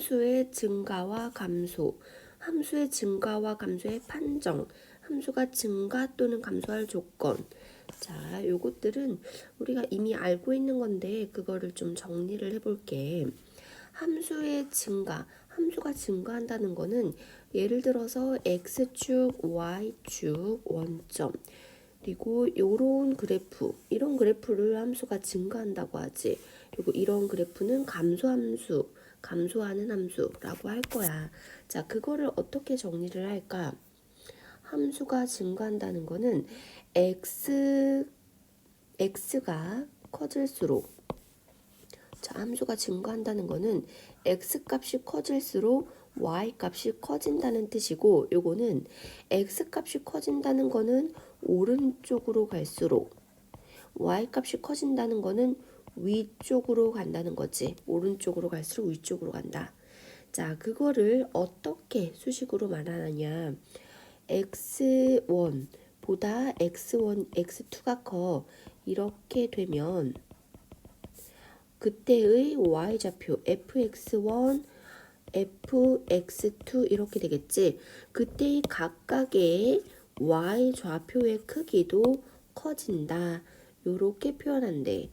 함수의 증가와 감소, 함수의 증가와 감소의 판정, 함수가 증가 또는 감소할 조건. 자, 요것들은 우리가 이미 알고 있는 건데 그거를 좀 정리를 해볼게. 함수의 증가, 함수가 증가한다는 거는 예를 들어서 x축, y축, 원점 그리고 요런 그래프, 이런 그래프를 함수가 증가한다고 하지. 그리고 이런 그래프는 감소함수, 감소하는 함수라고 할 거야. 자, 그거를 어떻게 정리를 할까? 함수가 증가한다는 거는 x가 커질수록, 자, 함수가 증가한다는 거는 x 값이 커질수록 y 값이 커진다는 뜻이고, 요거는 x 값이 커진다는 거는 오른쪽으로 갈수록, y 값이 커진다는 거는 위쪽으로 간다는 거지. 오른쪽으로 갈수록 위쪽으로 간다. 자, 그거를 어떻게 수식으로 말하느냐. x1보다 x1, x2가 커. 이렇게 되면 그때의 y좌표 fx1, fx2 이렇게 되겠지. 그때의 각각의 y좌표의 크기도 커진다. 요렇게 표현한대.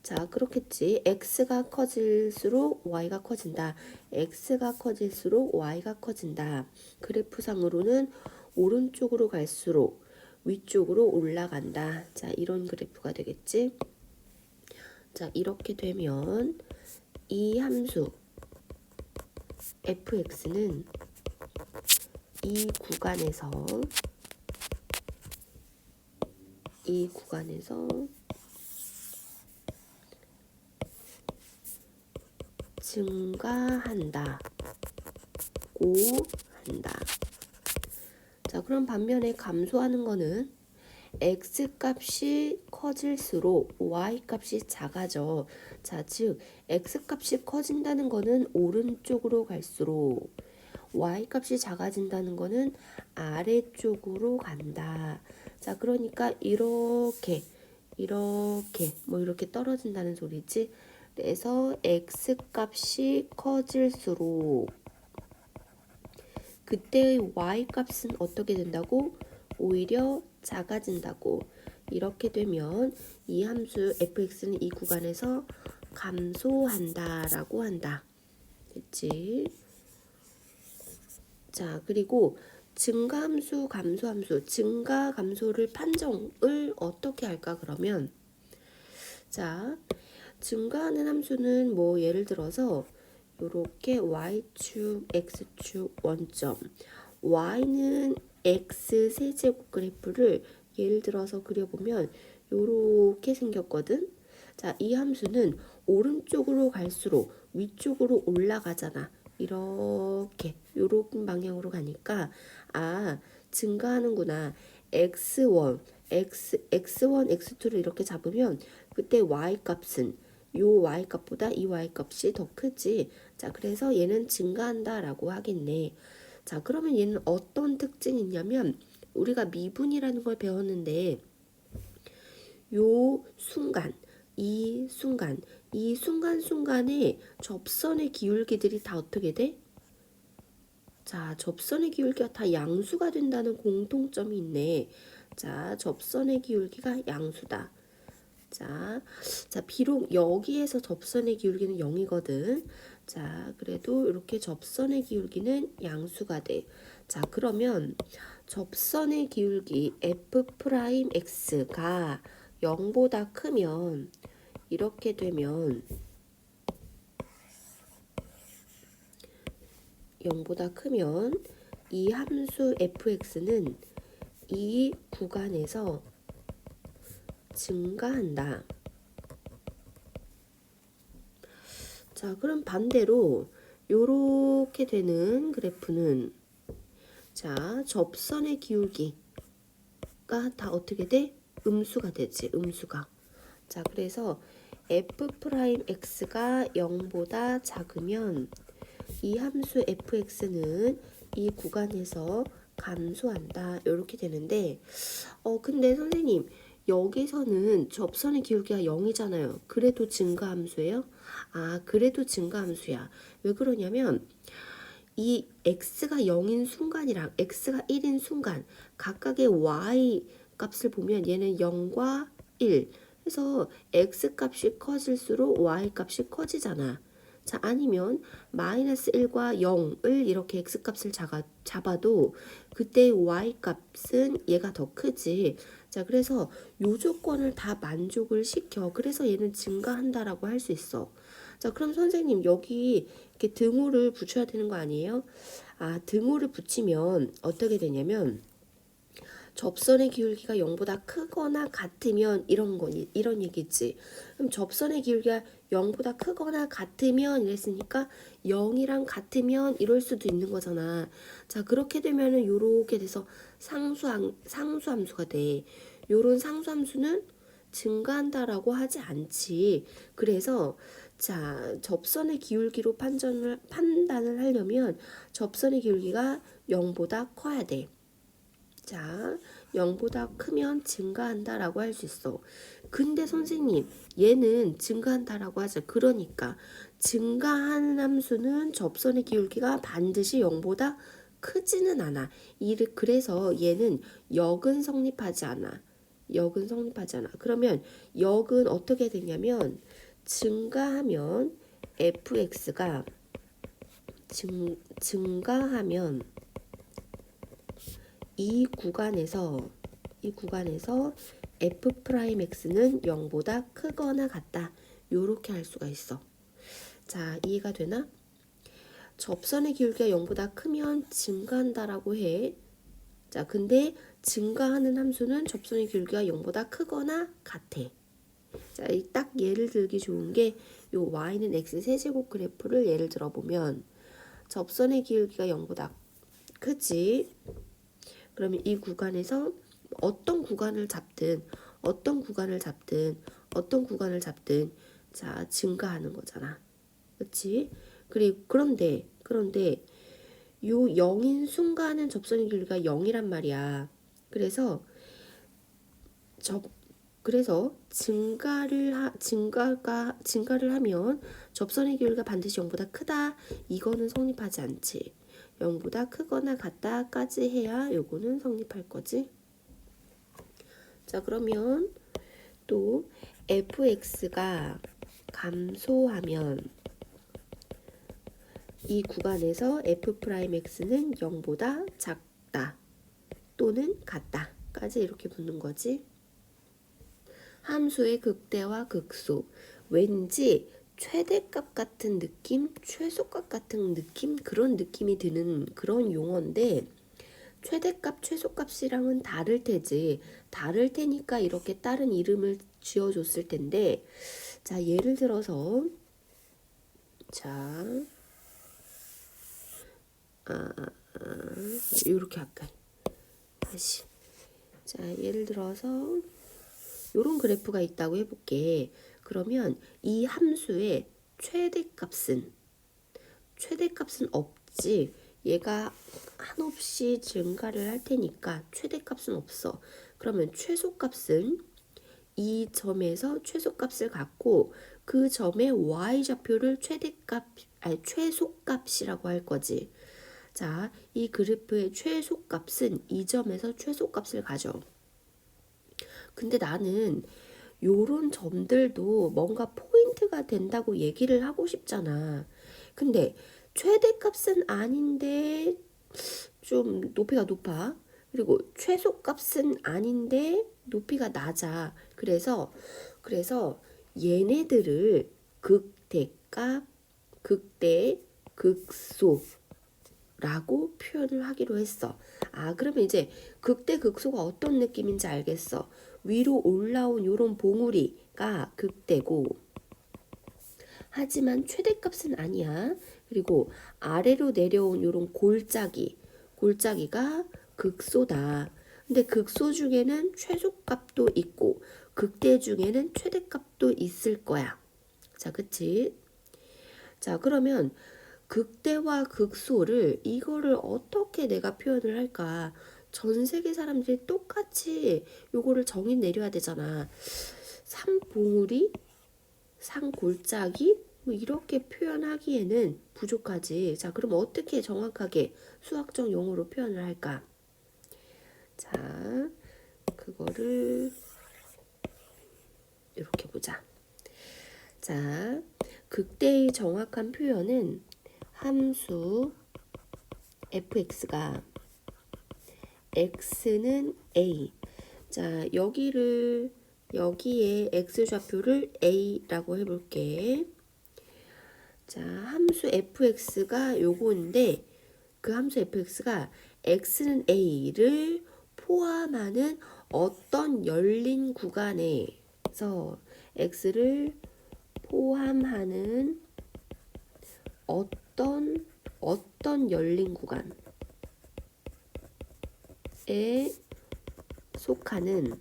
자, 그렇겠지. x가 커질수록 y가 커진다. x가 커질수록 y가 커진다. 그래프상으로는 오른쪽으로 갈수록 위쪽으로 올라간다. 자, 이런 그래프가 되겠지. 자, 이렇게 되면 이 함수 fx는 이 구간에서 증가한다고 한다. 자, 그럼 반면에 감소하는 거는 x 값이 커질수록 y 값이 작아져. 자, 즉 x 값이 커진다는 거는 오른쪽으로 갈수록 y 값이 작아진다는 거는 아래쪽으로 간다. 자, 그러니까 이렇게 뭐 이렇게 떨어진다는 소리지. 그래서 x 값이 커질수록 그때의 y 값은 어떻게 된다고? 오히려 작아진다고. 이렇게 되면 이 함수 fx는 이 구간에서 감소한다라고 한다. 됐지? 자, 그리고 증가함수, 감소함수, 증가, 감소를 판정을 어떻게 할까? 그러면 자, 증가하는 함수는 뭐 예를 들어서 요렇게 y축, x축, 원점. y는 x 세제곱 그래프를 예를 들어서 그려보면 요렇게 생겼거든. 자, 이 함수는 오른쪽으로 갈수록 위쪽으로 올라가잖아. 이렇게 요런 방향으로 가니까 아, 증가하는구나. x1, x1, x2를 이렇게 잡으면 그때 y 값은 요 y 값보다 이 y 값이 더 크지. 자, 그래서 얘는 증가한다라고 하겠네. 자, 그러면 얘는 어떤 특징이 있냐면 우리가 미분이라는 걸 배웠는데 요 순간, 이 순간순간에 접선의 기울기들이 다 어떻게 돼? 자, 접선의 기울기가 다 양수가 된다는 공통점이 있네. 자, 접선의 기울기가 양수다. 자, 비록 여기에서 접선의 기울기는 0이거든. 자, 그래도 이렇게 접선의 기울기는 양수가 돼. 자, 그러면 접선의 기울기 f'x가 0보다 크면 이렇게 되면 0보다 크면 이 함수 fx는 이 구간에서 증가한다. 자, 그럼 반대로 요렇게 되는 그래프는 자, 접선의 기울기가 다 어떻게 돼? 음수가 되지, 음수가. 자, 그래서 f'x가 0보다 작으면 이 함수 fx는 이 구간에서 감소한다. 이렇게 되는데 근데 선생님 여기서는 접선의 기울기가 0이잖아요. 그래도 증가함수예요? 아, 그래도 증가함수야. 왜 그러냐면 이 x가 0인 순간이랑 x가 1인 순간 각각의 y 값을 보면 얘는 0과 1 해서 x 값이 커질수록 y 값이 커지잖아. 자, 아니면 마이너스 1과 0을 이렇게 x 값을 잡아도 그때 y 값은 얘가 더 크지. 자, 그래서 요 조건을 다 만족을 시켜. 그래서 얘는 증가한다라고 할 수 있어. 자, 그럼 선생님 여기 이렇게 등호를 붙여야 되는 거 아니에요? 아, 등호를 붙이면 어떻게 되냐면 접선의 기울기가 0보다 크거나 같으면 이런 얘기지. 그럼 접선의 기울기가 0보다 크거나 같으면 이랬으니까 0이랑 같으면 이럴 수도 있는 거잖아. 자, 그렇게 되면은 요렇게 돼서 상수함수가 돼. 요런 상수함수는 증가한다라고 하지 않지. 그래서 자, 접선의 기울기로 판단을 하려면 접선의 기울기가 0보다 커야 돼. 자, 0보다 크면 증가한다라고 할 수 있어. 근데 선생님, 얘는 증가한다라고 하죠. 그러니까 증가하는 함수는 접선의 기울기가 반드시 0보다 크지는 않아. 그래서 얘는 역은 성립하지 않아. 역은 성립하지 않아. 그러면 역은 어떻게 되냐면 증가하면 fx가 증가하면 이 구간에서 f'x는 0보다 크거나 같다. 요렇게 할 수가 있어. 자, 이해가 되나? 접선의 기울기가 0보다 크면 증가한다라고 해. 자, 근데 증가하는 함수는 접선의 기울기가 0보다 크거나 같아. 자, 딱 예를 들기 좋은 게 요 y는 x 세제곱 그래프를 예를 들어 보면 접선의 기울기가 0보다 크지. 그러면 이 구간에서 어떤 구간을 잡든 자, 증가하는 거잖아. 그렇지? 그런데 요 0인 순간은 접선의 기울기가 0이란 말이야. 그래서 증가를 하면 접선의 기울기가 반드시 0보다 크다. 이거는 성립하지 않지. 0보다 크거나 같다까지 해야 요거는 성립할 거지. 자, 그러면 또 fx가 감소하면 이 구간에서 f'x는 0보다 작다 또는 같다까지 이렇게 붙는 거지. 함수의 극대와 극소. 왠지 최대값 같은 느낌, 최소값 같은 느낌, 그런 느낌이 드는 그런 용어인데 최대값, 최소값이랑은 다를 테지. 다를 테니까 이렇게 다른 이름을 지어줬을 텐데 자, 예를 들어서 자, 이렇게 할까? 다시. 자, 예를 들어서 요런 그래프가 있다고 해볼게. 그러면 이 함수의 최대값은 없지. 얘가 한없이 증가를 할 테니까 최대값은 없어. 그러면 최소값은 이 점에서 최소값을 갖고 그 점의 y좌표를 최소값이라고 할 거지. 자, 이 그래프의 최소값은 이 점에서 최소값을 가져. 근데 나는 요런 점들도 뭔가 포인트가 된다고 얘기를 하고 싶잖아. 근데 최대값은 아닌데 좀 높이가 높아. 그리고 최소값은 아닌데 높이가 낮아. 그래서 얘네들을 극대값, 극대, 극소라고 표현을 하기로 했어. 아, 그러면 이제 극대, 극소가 어떤 느낌인지 알겠어. 위로 올라온 요런 봉우리가 극대고 하지만 최대값은 아니야. 그리고 아래로 내려온 요런 골짜기가 극소다. 근데 극소 중에는 최소값도 있고 극대 중에는 최대값도 있을 거야. 자, 그치? 자, 그러면 극대와 극소를 이거를 어떻게 내가 표현을 할까? 전 세계 사람들이 똑같이 요거를 정의 내려야 되잖아. 산봉우리, 산골짜기 뭐 이렇게 표현하기에는 부족하지. 자, 그럼 어떻게 정확하게 수학적 용어로 표현을 할까? 자, 그거를 이렇게 보자. 자, 극대의 정확한 표현은 함수 fx가 x는 a. 자, 여기에 x좌표를 a라고 해볼게. 자, 함수 fx가 요건데 그 함수 fx가 x는 a를 포함하는 어떤 열린 구간에서 x를 포함하는 어떤 열린 구간에 속하는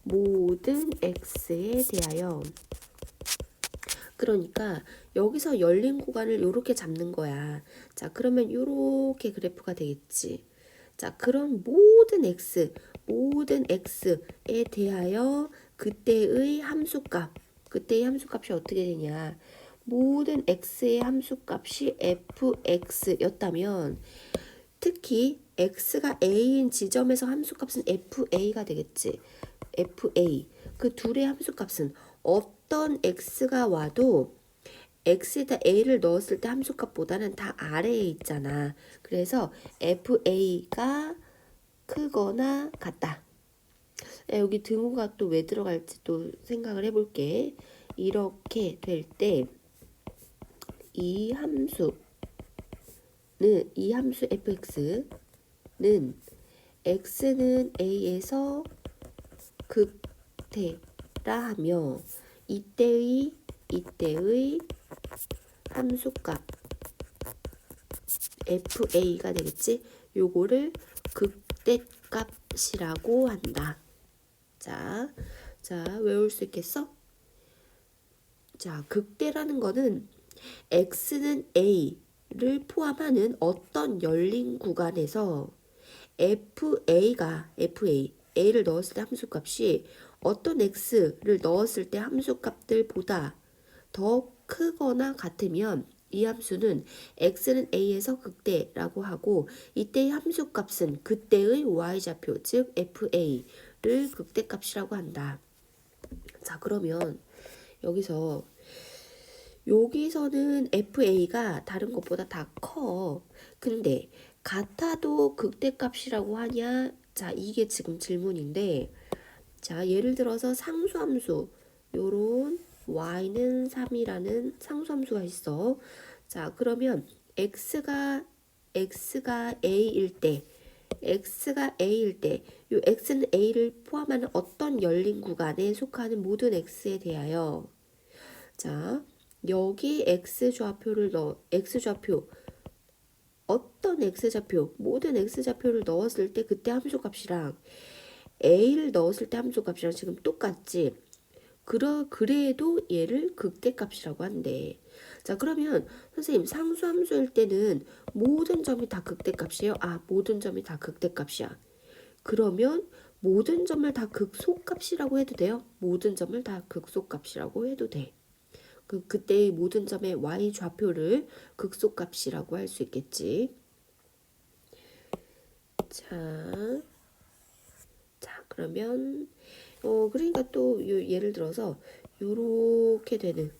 모든 x에 대하여. 그러니까 여기서 열린 구간을 이렇게 잡는 거야. 자, 그러면 이렇게 그래프가 되겠지. 자, 그런 모든 x에 대하여 그때의 함수값이 어떻게 되냐. 모든 x의 함수값이 fx였다면 특히 x가 a인 지점에서 함수값은 fa가 되겠지. fa. 그 둘의 함수값은 어떤 x가 와도 x에다 a를 넣었을 때 함수값보다는 다 아래에 있잖아. 그래서 fa가 크거나 같다. 여기 등호가 또 왜 들어갈지 또 생각을 해볼게. 이렇게 될 때 이 함수 fx는 x는 a에서 극대라 하며 이때의 함수값 fa가 되겠지. 요거를 극대값이라고 한다. 자, 외울 수 있겠어? 자, 극대라는 거는 x는 a를 포함하는 어떤 열린 구간에서 a를 넣었을 때 함수값이 어떤 x를 넣었을 때 함수값들보다 더 크거나 같으면 이 함수는 x는 a에서 극대라고 하고 이때의 함수값은 그때의 y좌표 즉 fa를 극대값이라고 한다. 자, 그러면 여기서는 fa가 다른 것보다 다 커. 근데 같아도 극대값이라고 하냐? 자, 이게 지금 질문인데, 자, 예를 들어서 상수함수 요런 y는 3이라는 상수함수가 있어. 자, 그러면 x가 a일 때 요 x는 a를 포함하는 어떤 열린 구간에 속하는 모든 x에 대하여. 자, 여기 x좌표 어떤 x좌표 모든 x좌표를 넣었을 때 그때 함수값이랑 a를 넣었을 때 함수값이랑 지금 똑같지. 그래도 얘를 극대값이라고 한대. 자, 그러면 선생님 상수함수일 때는 모든 점이 다 극대값이에요? 모든 점이 다 극대값이야. 그러면 모든 점을 다 극소값이라고 해도 돼요? 모든 점을 다 극소값이라고 해도 돼. 그때의 모든 점의 y 좌표를 극소값이라고 할 수 있겠지. 자, 그러면 그러니까 또 예를 들어서 요렇게 되는,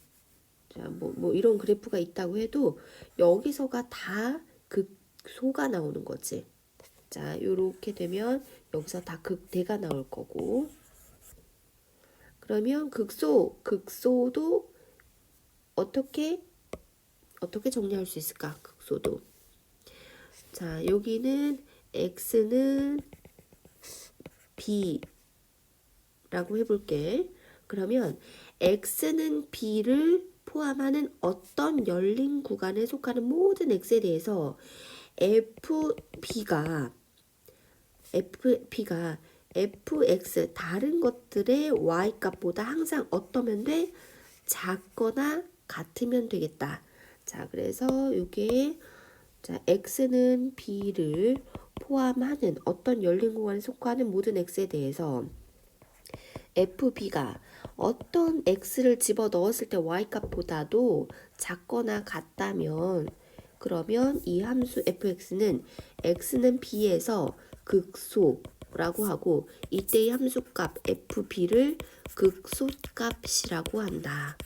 자, 뭐 이런 그래프가 있다고 해도 여기서가 다 극소가 나오는 거지. 자, 요렇게 되면 여기서 다 극대가 나올 거고. 그러면 극소도 어떻게 정리할 수 있을까? 극소도. 자, 여기는 x는 b라고 해볼게. 그러면 x는 b를 포함하는 어떤 열린 구간에 속하는 모든 x에 대해서 fp가 fx 다른 것들의 y값보다 항상 어떠면 돼? 작거나 같으면 되겠다. 자, 그래서 이게 자, x는 b를 포함하는 어떤 열린 공간에 속하는 모든 x에 대해서 fb가 어떤 x를 집어 넣었을 때 y값보다도 작거나 같다면 그러면 이 함수 fx는 x는 b에서 극소라고 하고 이때의 함수값 fb를 극소값이라고 한다.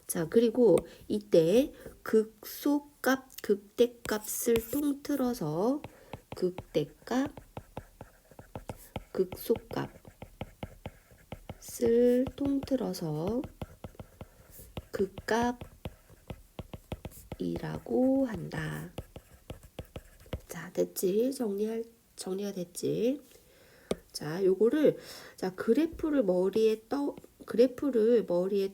자, 그리고 이때 극소값, 극대값을 통틀어서 극대값, 극소값을 통틀어서 극값이라고 한다. 자, 됐지? 정리가 됐지? 자, 요거를 자, 그래프를 머리에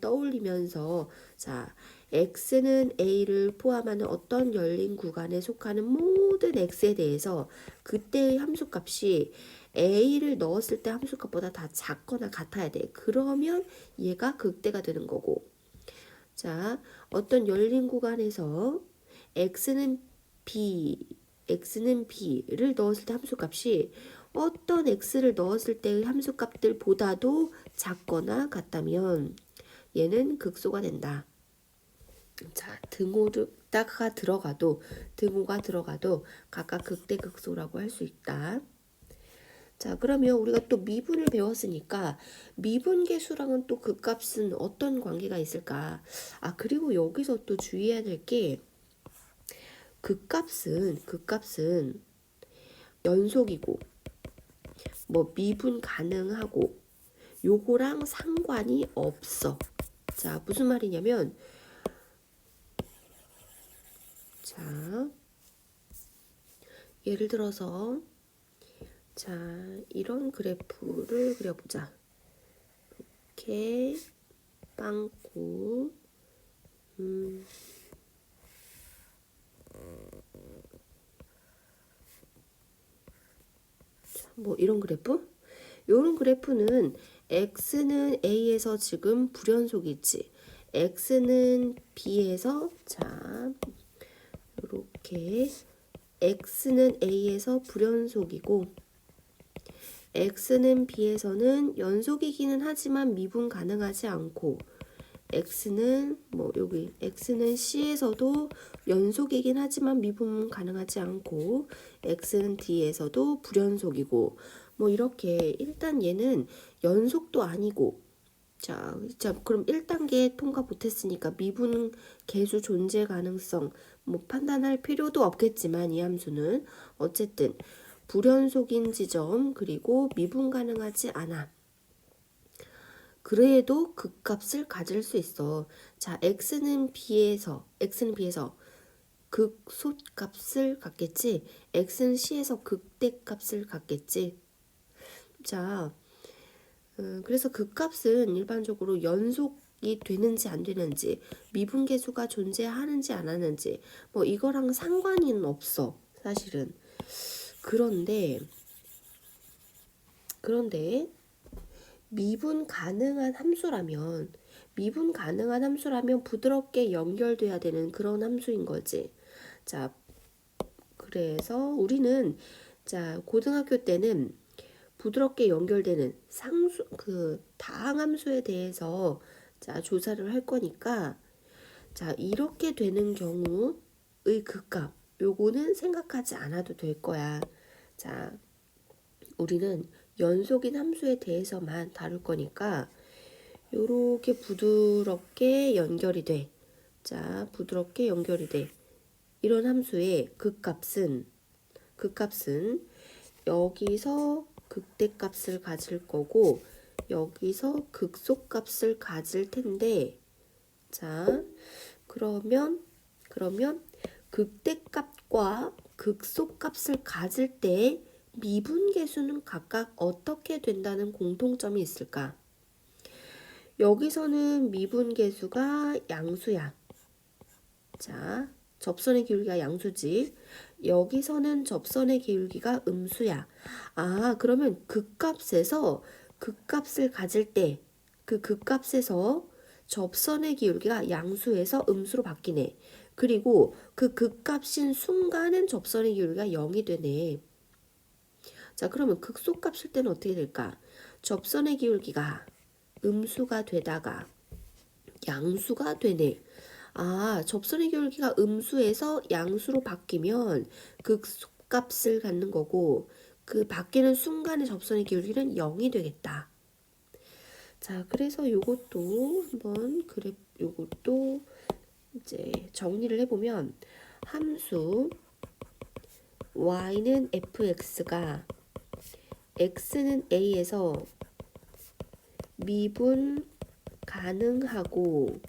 떠올리면서 자, x는 a를 포함하는 어떤 열린 구간에 속하는 모든 x에 대해서 그때의 함수값이 a를 넣었을 때 함수값보다 다 작거나 같아야 돼. 그러면 얘가 극대가 되는 거고. 자, 어떤 열린 구간에서 x는 b를 넣었을 때 함수값이 어떤 x를 넣었을 때의 함수값들보다도 작거나 같다면 얘는 극소가 된다. 자, 등호가 들어가도 각각 극대 극소라고 할 수 있다. 자, 그러면 우리가 또 미분을 배웠으니까 미분계수랑은 또 극값은 어떤 관계가 있을까? 아, 그리고 여기서 또 주의해야 될 게 극값은 연속이고 뭐 미분 가능하고 요거랑 상관이 없어. 자, 무슨 말이냐면 자, 예를 들어서 자, 이런 그래프를 그려보자. 이렇게 빵꾸 뭐 이런 그래프? 요런 그래프는 x는 a에서 지금 불연속이지. x는 b에서 자, 이렇게 x는 a에서 불연속이고 x는 b에서는 연속이기는 하지만 미분 가능하지 않고 x는 뭐 여기 x는 c에서도 연속이긴 하지만 미분 가능하지 않고 x는 d에서도 불연속이고 뭐 이렇게 일단 얘는 연속도 아니고 자 그럼 1단계 통과 못했으니까 미분 계수 존재 가능성 뭐 판단할 필요도 없겠지만 이 함수는 어쨌든 불연속인 지점 그리고 미분 가능하지 않아. 그래도 극값을 가질 수 있어. 자, x는 b에서 극소값을 갖겠지. x는 c에서 극대값을 갖겠지. 자, 그래서 극값은 일반적으로 연속이 되는지 안 되는지, 미분계수가 존재하는지 안 하는지, 뭐 이거랑 상관은 없어. 사실은. 그런데 미분 가능한 함수라면 부드럽게 연결돼야 되는 그런 함수인 거지. 자, 그래서 우리는 자, 고등학교 때는 부드럽게 연결되는 다항함수에 대해서 자, 조사를 할 거니까 자, 이렇게 되는 경우의 극값 요거는 생각하지 않아도 될 거야. 자, 우리는 연속인 함수에 대해서만 다룰 거니까 요렇게 부드럽게 연결이 돼. 자, 부드럽게 연결이 돼. 이런 함수의 극값은 여기서 극대값을 가질 거고 여기서 극소값을 가질 텐데 자, 그러면 극대값과 극소값을 가질 때 미분계수는 각각 어떻게 된다는 공통점이 있을까? 여기서는 미분계수가 양수야. 자, 접선의 기울기가 양수지. 여기서는 접선의 기울기가 음수야. 아, 그러면 극값을 가질 때 그 극값에서 접선의 기울기가 양수에서 음수로 바뀌네. 그리고 그 극값인 순간은 접선의 기울기가 0이 되네. 자, 그러면 극소값 쓸 때는 어떻게 될까? 접선의 기울기가 음수가 되다가 양수가 되네. 아, 접선의 기울기가 음수에서 양수로 바뀌면 극소값을 갖는 거고 그 바뀌는 순간의 접선의 기울기는 0이 되겠다. 자, 그래서 요것도 한번 요것도 이제 정리를 해보면 함수 y는 fx가 x는 a에서 미분 가능하고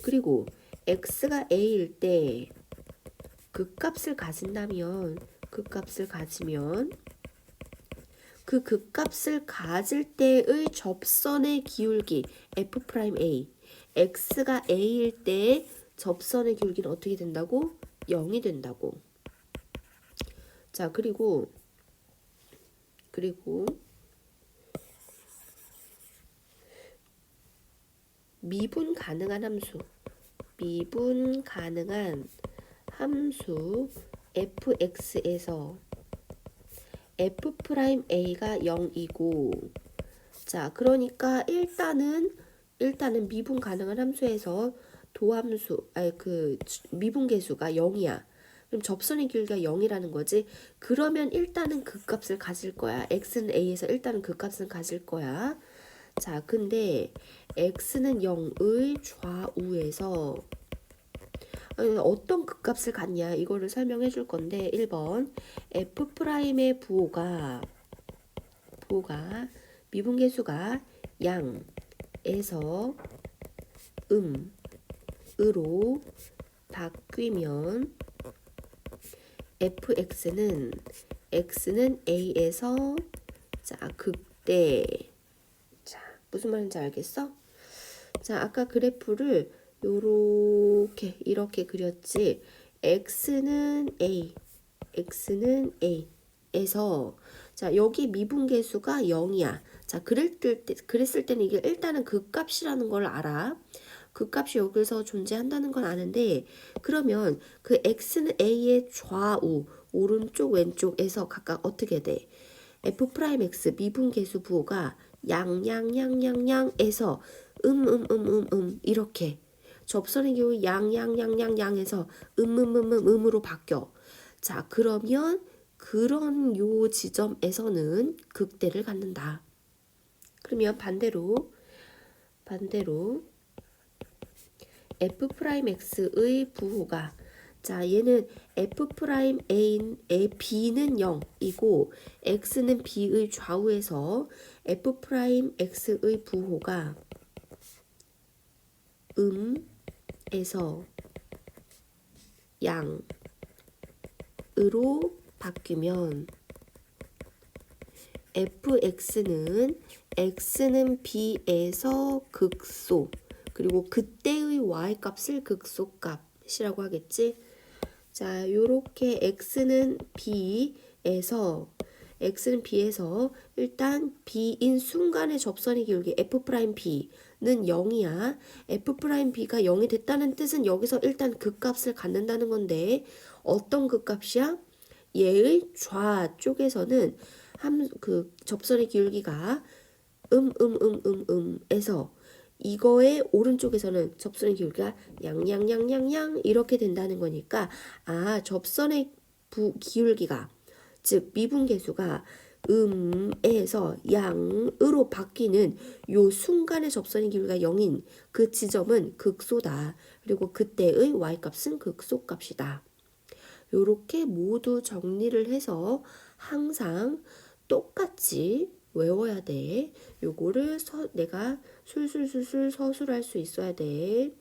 그리고 x가 a일 때 극값을 가진다면 그 극값을 가질 때의 접선의 기울기 f'A x가 a일 때 접선의 기울기는 어떻게 된다고? 0이 된다고. 자, 그리고 미분 가능한 함수 fx에서 f'A가 0이고 자, 그러니까 일단은 미분 가능한 함수에서 미분계수가 0이야. 그럼 접선의 기울기가 0이라는 거지. 그러면 일단은 그 값을 가질 거야. x는 a에서 일단은 그 값은 가질 거야. 자, 근데 x는 0의 좌우에서 어떤 극값을 갖냐 이거를 설명해 줄 건데 1번 f'의 부호가 미분계수가 양에서 으로 바뀌면 x는 a에서 자 극대 자 무슨 말인지 알겠어? 자 아까 그래프를 이렇게 그렸지. x는 a에서 자 여기 미분계수가 0이야. 자 그랬을 때는 이게 일단은 극값이라는 걸 알아. 극값이 여기서 존재한다는 건 아는데 그러면 그 x는 a의 좌우 오른쪽 왼쪽에서 각각 어떻게 돼? f'x 미분계수 부호가 양양양양양에서 이렇게 접선의 기울기 양양양양양에서 음으로 바뀌어. 자, 그러면 그런 요 지점에서는 극대를 갖는다. 그러면 반대로 f'x의 부호가 자, 얘는 f'A인 b는 0이고 x는 b의 좌우에서 f'x의 부호가 에서 양으로 바뀌면 x는 b에서 극소 그리고 그때의 y값을 극소값이라고 하겠지. 자, 요렇게 x는 b에서 일단 b인 순간의 접선의 기울기 f'B는 0이야. f'B가 0이 됐다는 뜻은 여기서 일단 극값을 갖는다는 건데 어떤 극값이야? 얘의 좌쪽에서는 그 접선의 기울기가 에서 이거의 오른쪽에서는 접선의 기울기가 양양양양양 이렇게 된다는 거니까 아 접선의 기울기가 즉 미분계수가 에서 양으로 바뀌는 요 순간의 접선의 기울기가 0인 그 지점은 극소다. 그리고 그때의 y값은 극소값이다. 요렇게 모두 정리를 해서 항상 똑같이 외워야 돼. 요거를 내가 술술술술 서술할 수 있어야 돼.